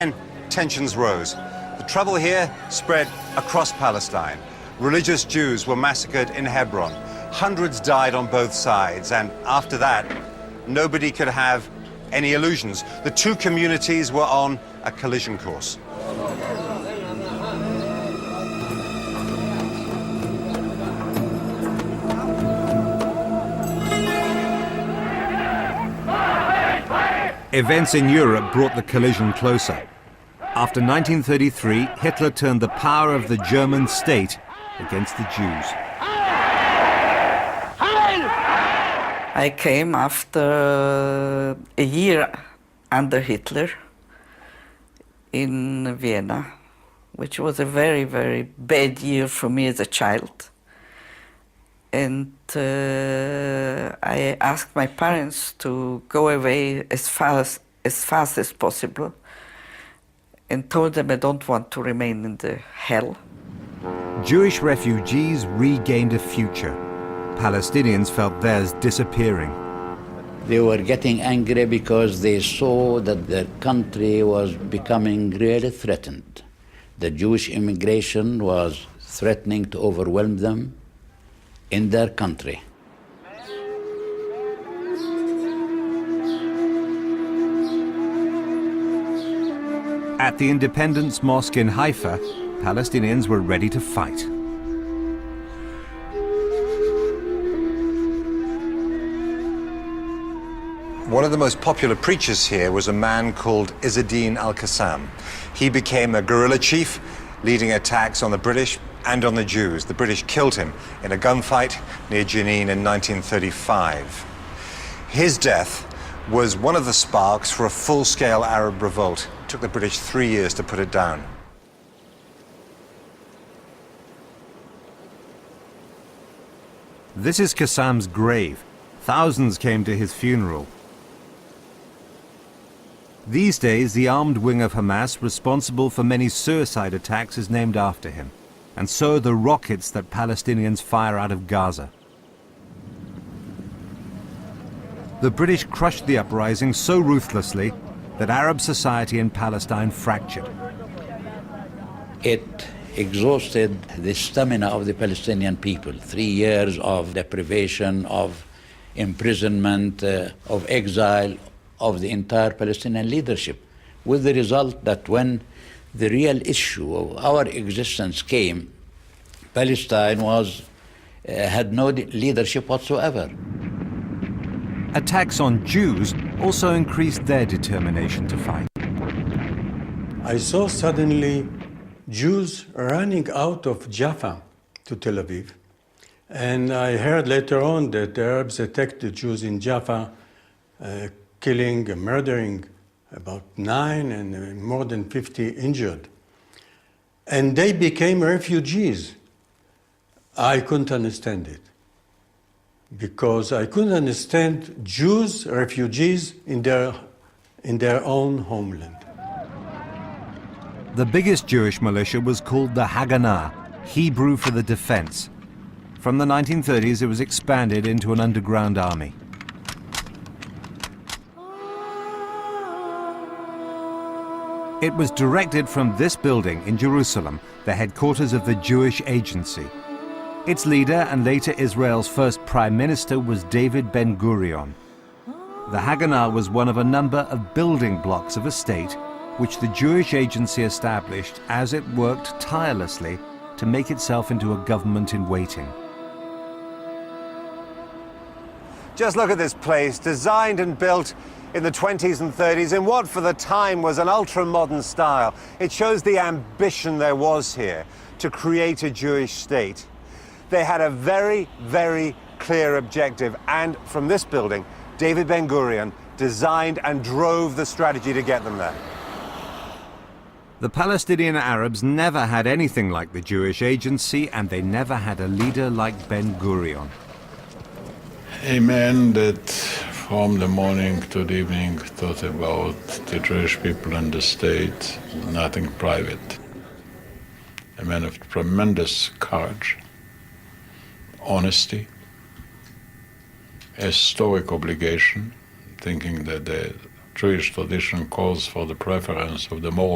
And tensions rose. The trouble here spread across Palestine. Religious Jews were massacred in Hebron. Hundreds died on both sides, and after that, nobody could have any illusions. The two communities were on a collision course. Events in Europe brought the collision closer. After 1933, Hitler turned the power of the German state against the Jews. I came after a year under Hitler in Vienna, which was a very, very bad year for me as a child. And I asked my parents to go away as fast as possible and told them I don't want to remain in the hell. Jewish refugees regained a future. Palestinians felt theirs disappearing. They were getting angry because they saw that their country was becoming really threatened. The Jewish immigration was threatening to overwhelm them in their country. At the Independence Mosque in Haifa, Palestinians were ready to fight. One of the most popular preachers here was a man called Izzeddin al-Qassam. He became a guerrilla chief, leading attacks on the British and on the Jews. The British killed him in a gunfight near Jenin in 1935. His death was one of the sparks for a full-scale Arab revolt. It took the British 3 years to put it down. This is Qassam's grave. Thousands came to his funeral. These days, the armed wing of Hamas responsible for many suicide attacks is named after him, and so the rockets that Palestinians fire out of Gaza. The British crushed the uprising so ruthlessly that Arab society in Palestine fractured. It exhausted the stamina of the Palestinian people. 3 years of deprivation, of imprisonment, of exile of the entire Palestinian leadership, with the result that when the real issue of our existence came, Palestine had no leadership whatsoever. Attacks on Jews also increased their determination to fight. I saw suddenly Jews running out of Jaffa to Tel Aviv. And I heard later on that the Arabs attacked the Jews in Jaffa, killing and murdering about 9 and more than 50 injured. And they became refugees. I couldn't understand it, because I couldn't understand Jews, refugees in their own homeland. The biggest Jewish militia was called the Haganah, Hebrew for the defense. From the 1930s, it was expanded into an underground army. It was directed from this building in Jerusalem, the headquarters of the Jewish Agency. Its leader and later Israel's first prime minister was David Ben-Gurion. The Haganah was one of a number of building blocks of a state which the Jewish Agency established as it worked tirelessly to make itself into a government in waiting. Just look at this place, designed and built in the 20s and 30s in what for the time was an ultra-modern style. It shows the ambition there was here to create a Jewish state. They had a very, very clear objective, and from this building, David Ben-Gurion designed and drove the strategy to get them there. The Palestinian Arabs never had anything like the Jewish Agency, and they never had a leader like Ben-Gurion. A man that from the morning to the evening thought about the Jewish people and the state, nothing private. A man of tremendous courage, honesty, a stoic obligation, thinking that the Jewish tradition calls for the preference of the moral